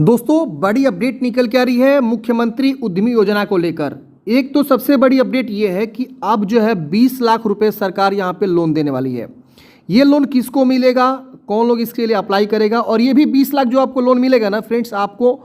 दोस्तों बड़ी अपडेट निकल के आ रही है मुख्यमंत्री उद्यमी योजना को लेकर। एक तो सबसे बड़ी अपडेट ये है कि अब जो है 20 लाख रुपए सरकार यहाँ पे लोन देने वाली है। ये लोन किसको मिलेगा, कौन लोग इसके लिए अप्लाई करेगा, और ये भी 20 लाख जो आपको लोन मिलेगा ना फ्रेंड्स, आपको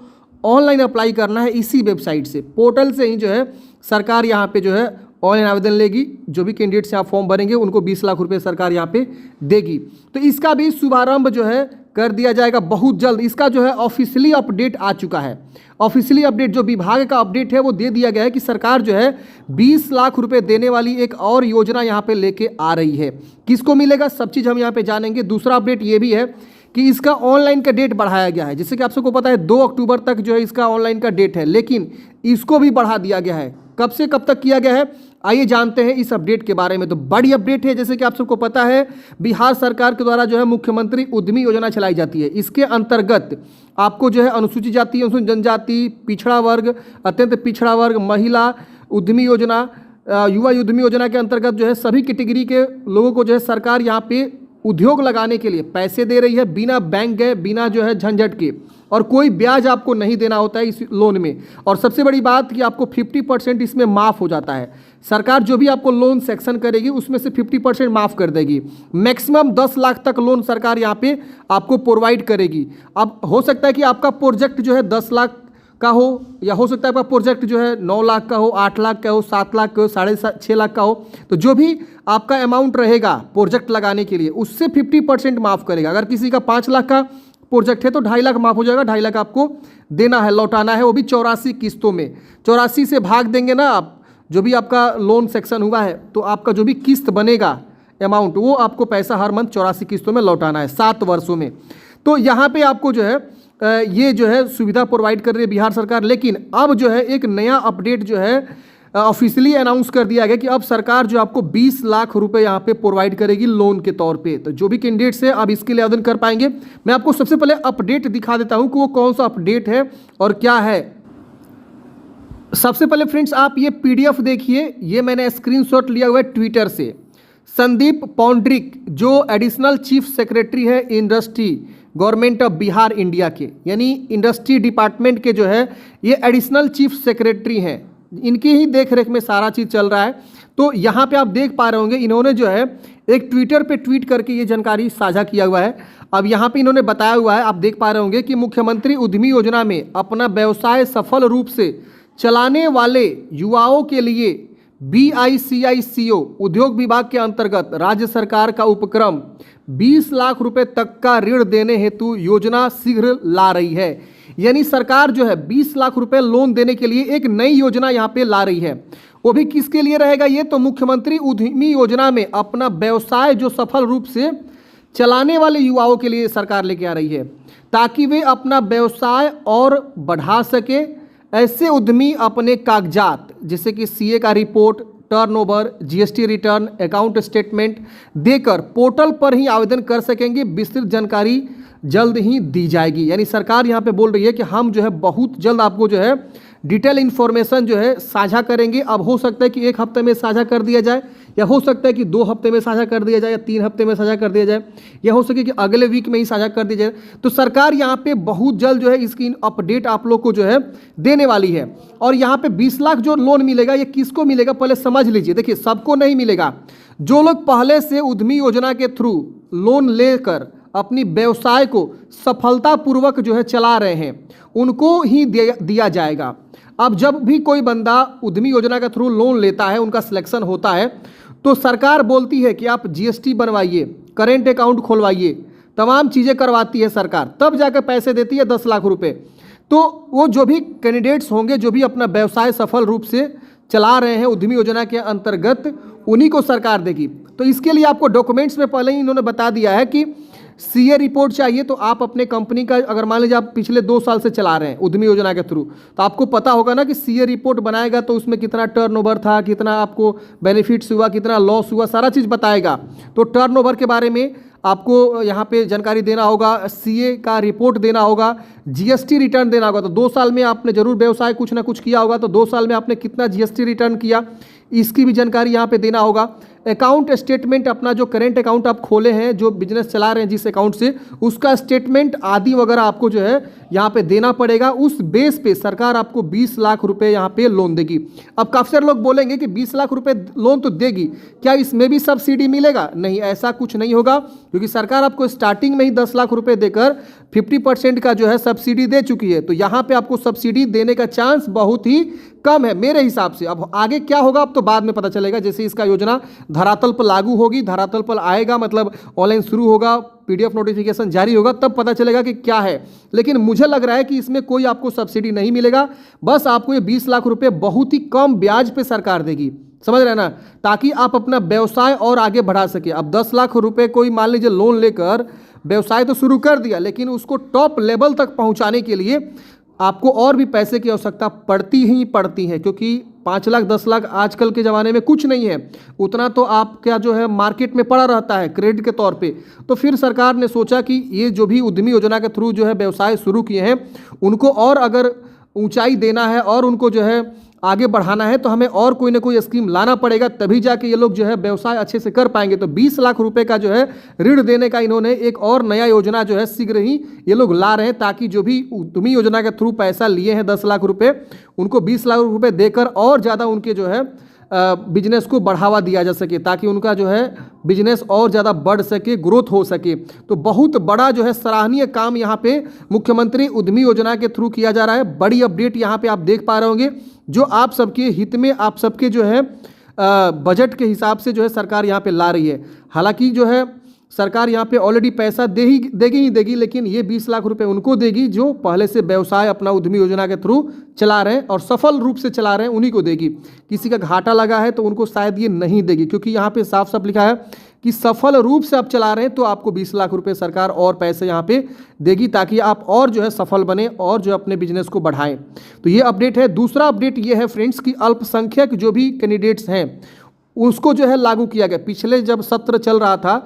ऑनलाइन अप्लाई करना है इसी वेबसाइट से, पोर्टल से ही जो है सरकार यहाँ पे जो है ऑनलाइन आवेदन लेगी। जो भी कैंडिडेट्स यहाँ फॉर्म भरेंगे उनको 20 लाख रुपए सरकार यहाँ पे देगी। तो इसका भी शुभारंभ जो है कर दिया जाएगा बहुत जल्द। इसका जो है ऑफिशियली अपडेट आ चुका है। ऑफिशियली अपडेट जो विभाग का अपडेट है वो दे दिया गया है कि सरकार जो है 20 लाख रुपए देने वाली एक और योजना यहाँ पे लेके आ रही है। किसको मिलेगा सब चीज़ हम यहाँ पे जानेंगे। दूसरा अपडेट ये भी है कि इसका ऑनलाइन का डेट बढ़ाया गया है। जैसे कि आप सबको पता है 2 अक्टूबर तक जो है इसका ऑनलाइन का डेट है, लेकिन इसको भी बढ़ा दिया गया है। कब से कब तक किया गया है आइए जानते हैं इस अपडेट के बारे में। तो बड़ी अपडेट है, जैसे कि आप सबको पता है बिहार सरकार के द्वारा जो है मुख्यमंत्री उद्यमी योजना चलाई जाती है। इसके अंतर्गत आपको जो है अनुसूचित जाति, अनुसूचित जनजाति, पिछड़ा वर्ग, अत्यंत पिछड़ा वर्ग, महिला उद्यमी योजना, युवा उद्यमी योजना के अंतर्गत जो है सभी कैटेगरी के लोगों को जो है सरकार यहाँ पे उद्योग लगाने के लिए पैसे दे रही है, बिना बैंक गए, बिना जो है झंझट के, और कोई ब्याज आपको नहीं देना होता है इस लोन में। और सबसे बड़ी बात कि आपको 50% इसमें माफ़ हो जाता है। सरकार जो भी आपको लोन सेक्शन करेगी उसमें से 50% माफ़ कर देगी। मैक्सिमम 10 लाख तक लोन सरकार यहाँ पे आपको प्रोवाइड करेगी। अब हो सकता है कि आपका प्रोजेक्ट जो है 10 लाख का हो, या हो सकता है आपका प्रोजेक्ट जो है 9 लाख का हो, 8 लाख का हो, 7 लाख का हो, 6.5 लाख का हो। तो जो भी आपका अमाउंट रहेगा प्रोजेक्ट लगाने के लिए उससे 50% माफ़ करेगा। अगर किसी का 5 लाख का प्रोजेक्ट है तो 2.5 लाख माफ़ हो जाएगा। 2.5 लाख आपको देना है, लौटाना है, वो भी 84 किस्तों में। 84 से भाग देंगे ना आप जो भी आपका लोन सेक्शन हुआ है, तो आपका जो भी किस्त बनेगा अमाउंट, वो आपको पैसा हर मंथ 84 किस्तों में लौटाना है 7 वर्षों में। तो यहाँ पे आपको जो है ये जो है सुविधा प्रोवाइड कर रही है बिहार सरकार। लेकिन अब जो है एक नया अपडेट जो है ऑफिशियली अनाउंस कर दिया गया कि अब सरकार जो आपको 20 लाख रुपए यहाँ पे प्रोवाइड करेगी लोन के तौर पे। तो जो भी कैंडिडेट्स हैं अब इसके लिए आवेदन कर पाएंगे। मैं आपको सबसे पहले अपडेट दिखा देता हूँ कि वो कौन सा अपडेट है और क्या है। सबसे पहले फ्रेंड्स आप ये PDF देखिए, ये मैंने स्क्रीनशॉट लिया हुआ है ट्विटर से। संदीप पौंड्रिक जो एडिशनल चीफ सेक्रेटरी है industry government of Bihar India के, यानी इंडस्ट्री डिपार्टमेंट के जो है ये एडिशनल चीफ सेक्रेटरी हैं, इनकी ही देखरेख में सारा चीज़ चल रहा है। तो यहाँ पे आप देख पा रहे होंगे इन्होंने जो है एक ट्विटर पे ट्वीट करके ये जानकारी साझा किया हुआ है। अब यहाँ पे इन्होंने बताया हुआ है, आप देख पा रहे होंगे कि मुख्यमंत्री उद्यमी योजना में अपना व्यवसाय सफल रूप से चलाने वाले युवाओं के लिए BICICO उद्योग विभाग के अंतर्गत राज्य सरकार का उपक्रम 20 लाख रुपए तक का ऋण देने हेतु योजना शीघ्र ला रही है। यानी सरकार जो है 20 लाख रुपए लोन देने के लिए एक नई योजना यहाँ पे ला रही है। वो भी किसके लिए रहेगा ये, तो मुख्यमंत्री उद्यमी योजना में अपना व्यवसाय जो सफल रूप से चलाने वाले युवाओं के लिए सरकार लेके आ रही है, ताकि वे अपना व्यवसाय और बढ़ा सके। ऐसे उद्यमी अपने कागजात जैसे कि CA का report, turnover, GST return, account statement देकर पोर्टल पर ही आवेदन कर सकेंगे। विस्तृत जानकारी जल्द ही दी जाएगी। यानी सरकार यहाँ पे बोल रही है कि हम जो है बहुत जल्द आपको जो है डिटेल इन्फॉर्मेशन जो है साझा करेंगे। अब हो सकता है कि 1 हफ्ते में साझा कर दिया जाए, या हो सकता है कि 2 हफ्ते में साझा कर दिया जाए, या 3 हफ्ते में साझा कर दिया जाए, या हो सके कि अगले वीक में ही साझा कर दिया जाए। तो सरकार यहाँ पे बहुत जल्द जो है इसकी अपडेट आप लोग को जो है देने वाली है। और यहाँ पे 20 लाख जो लोन मिलेगा ये किसको मिलेगा पहले समझ लीजिए। देखिए सबको नहीं मिलेगा, जो लोग पहले से उद्यमी योजना के थ्रू लोन लेकर अपनी व्यवसाय को सफलतापूर्वक जो है चला रहे हैं उनको ही दिया जाएगा। अब जब भी कोई बंदा उद्यमी योजना के थ्रू लोन लेता है, उनका सिलेक्शन होता है, तो सरकार बोलती है कि आप GST बनवाइए, करेंट अकाउंट खोलवाइए, तमाम चीज़ें करवाती है सरकार, तब जाकर पैसे देती है 10 लाख रुपए। तो वो जो भी कैंडिडेट्स होंगे जो भी अपना व्यवसाय सफल रूप से चला रहे हैं उद्यमी योजना के अंतर्गत, उन्हीं को सरकार देगी। तो इसके लिए आपको डॉक्यूमेंट्स में पहले ही इन्होंने बता दिया है कि CA रिपोर्ट चाहिए। तो आप अपने कंपनी का अगर मान लीजिए आप पिछले 2 साल से चला रहे हैं उद्यमी योजना के थ्रू, तो आपको पता होगा ना कि CA रिपोर्ट बनाएगा तो उसमें कितना टर्नओवर था, कितना आपको बेनिफिट्स हुआ, कितना लॉस हुआ, सारा चीज़ बताएगा। तो टर्नओवर के बारे में आपको यहाँ पे जानकारी देना होगा, CA का रिपोर्ट देना होगा, GST रिटर्न देना होगा। तो 2 साल में आपने जरूर व्यवसाय कुछ ना कुछ किया होगा, तो 2 साल में आपने कितना GST रिटर्न किया इसकी भी जानकारी यहाँ पे देना होगा। अकाउंट स्टेटमेंट, अपना जो करेंट अकाउंट आप खोले हैं, जो बिजनेस चला रहे हैं जिस अकाउंट से, उसका स्टेटमेंट आदि वगैरह आपको जो है यहाँ पे देना पड़ेगा। उस बेस पे सरकार आपको 20 लाख रुपए यहाँ पे लोन देगी। अब काफ़ी सारे लोग बोलेंगे कि 20 लाख रुपए लोन तो देगी, क्या इसमें भी सब्सिडी मिलेगा? नहीं, ऐसा कुछ नहीं होगा, क्योंकि सरकार आपको स्टार्टिंग में ही 10 लाख रुपए देकर 50% का जो है सब्सिडी दे चुकी है। तो यहाँ पे आपको सब्सिडी देने का चांस बहुत ही कम है मेरे हिसाब से। अब आगे क्या होगा अब तो बाद में पता चलेगा, जैसे इसका योजना धरातल पर लागू होगी, धरातल पर आएगा, मतलब ऑनलाइन शुरू होगा, PDF नोटिफिकेशन जारी होगा, तब पता चलेगा कि क्या है। लेकिन मुझे लग रहा है कि इसमें कोई आपको सब्सिडी नहीं मिलेगा, बस आपको ये 20 लाख रुपए बहुत ही कम ब्याज पे सरकार देगी, समझ रहे हैं ना, ताकि आप अपना व्यवसाय और आगे बढ़ा सके। अब 10 लाख रुपए कोई मान लीजिए लोन लेकर व्यवसाय तो शुरू कर दिया, लेकिन उसको टॉप लेवल तक पहुंचाने के लिए आपको और भी पैसे की आवश्यकता पड़ती ही पड़ती है, क्योंकि 5 लाख 10 लाख आजकल के ज़माने में कुछ नहीं है, उतना तो आपका जो है मार्केट में पड़ा रहता है क्रेडिट के तौर पे। तो फिर सरकार ने सोचा कि ये जो भी उद्यमी योजना के थ्रू जो है व्यवसाय शुरू किए हैं, उनको और अगर ऊंचाई देना है और उनको जो है आगे बढ़ाना है, तो हमें और कोई ना कोई स्कीम लाना पड़ेगा, तभी जाके ये लोग जो है व्यवसाय अच्छे से कर पाएंगे। तो 20 लाख रुपए का जो है ऋण देने का इन्होंने एक और नया योजना जो है शीघ्र ही ये लोग ला रहे हैं, ताकि जो भी उद्यमी योजना के थ्रू पैसा लिए हैं 10 लाख रुपए, उनको 20 लाख रुपए देकर और ज़्यादा उनके जो है बिजनेस को बढ़ावा दिया जा सके, ताकि उनका जो है बिजनेस और ज़्यादा बढ़ सके, ग्रोथ हो सके। तो बहुत बड़ा जो है सराहनीय काम यहाँ पे मुख्यमंत्री उद्यमी योजना के थ्रू किया जा रहा है। बड़ी अपडेट यहाँ पे आप देख पा रहे होंगे, जो आप सबके हित में, आप सबके जो है बजट के हिसाब से जो है सरकार यहाँ पे ला रही है। हालांकि जो है सरकार यहाँ पे ऑलरेडी पैसा देगी, लेकिन ये 20 लाख रुपए उनको देगी जो पहले से व्यवसाय अपना उद्यमी योजना के थ्रू चला रहे हैं और सफल रूप से चला रहे हैं, उन्हीं को देगी। किसी का घाटा लगा है तो उनको शायद ये नहीं देगी, क्योंकि यहाँ पे साफ साफ लिखा है कि सफल रूप से आप चला रहे हैं तो आपको 20 लाख रुपए सरकार और पैसे यहाँ पे देगी, ताकि आप और जो है सफल बने और जो अपने बिजनेस को बढ़ाएं। तो ये अपडेट है। दूसरा अपडेट ये है फ्रेंड्स कि अल्पसंख्यक जो भी कैंडिडेट्स हैं उसको जो है लागू किया गया। पिछले जब सत्र चल रहा था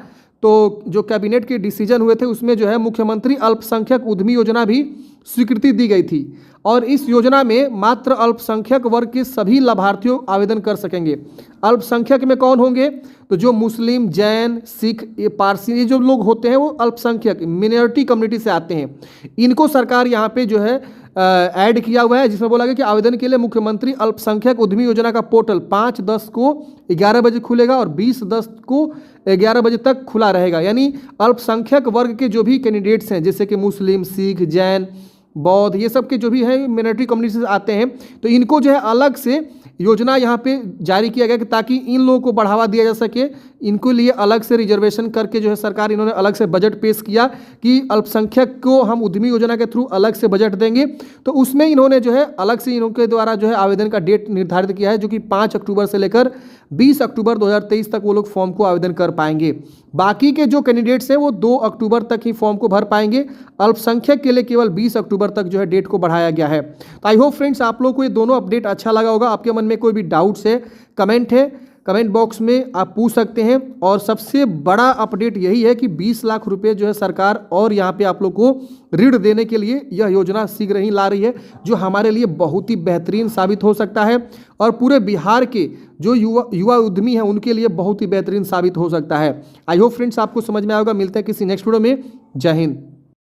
तो जो कैबिनेट के डिसीजन हुए थे उसमें जो है मुख्यमंत्री अल्पसंख्यक उद्यमी योजना भी स्वीकृति दी गई थी, और इस योजना में मात्र अल्पसंख्यक वर्ग के सभी लाभार्थियों आवेदन कर सकेंगे। अल्पसंख्यक में कौन होंगे? तो जो मुस्लिम, जैन, सिख, पारसी, ये जो लोग होते हैं वो अल्पसंख्यक मिनॉरिटी कम्युनिटी से आते हैं। इनको सरकार यहाँ पे जो है ऐड किया हुआ है, जिसमें बोला गया कि आवेदन के लिए मुख्यमंत्री अल्पसंख्यक उद्यमी योजना का पोर्टल 5/10 को 11 बजे खुलेगा और 20/10 को 11 बजे तक खुला रहेगा। यानी अल्पसंख्यक वर्ग के जो भी कैंडिडेट्स हैं, जैसे कि मुस्लिम, सिख, जैन, बौद्ध, ये सब के जो भी हैं मिनॉरिटी कम्युनिटी से आते हैं, तो इनको जो है अलग से योजना यहाँ पे जारी किया गया कि ताकि इन लोगों को बढ़ावा दिया जा सके। इनको लिए अलग से रिजर्वेशन करके जो है सरकार, इन्होंने अलग से बजट पेश किया कि अल्पसंख्यक को हम उद्यमी योजना के थ्रू अलग से बजट देंगे। तो उसमें इन्होंने जो है अलग से इनके द्वारा जो है आवेदन का डेट निर्धारित किया है, जो कि 5 अक्टूबर से लेकर 20 अक्टूबर 2023 तक वो लोग फॉर्म को आवेदन कर पाएंगे। बाकी के जो कैंडिडेट्स हैं वो 2 अक्टूबर तक ही फॉर्म को भर पाएंगे। अल्पसंख्यक के लिए केवल 20 अक्टूबर तक जो है डेट को बढ़ाया गया है। तो आई होप फ्रेंड्स आप लोग को ये दोनों अपडेट अच्छा लगा होगा। आपके मन में कोई भी डाउट्स है, कमेंट बॉक्स में आप पूछ सकते हैं। और सबसे बड़ा अपडेट यही है कि 20 लाख रुपए जो है सरकार और यहाँ पे आप लोग को ऋण देने के लिए यह योजना शीघ्र ही ला रही है, जो हमारे लिए बहुत ही बेहतरीन साबित हो सकता है और पूरे बिहार के जो युवा उद्यमी हैं उनके लिए बहुत ही बेहतरीन साबित हो सकता है। आई होप फ्रेंड्स आपको समझ में आएगा। मिलते हैं किसी नेक्स्ट वीडियो में। जय हिंद।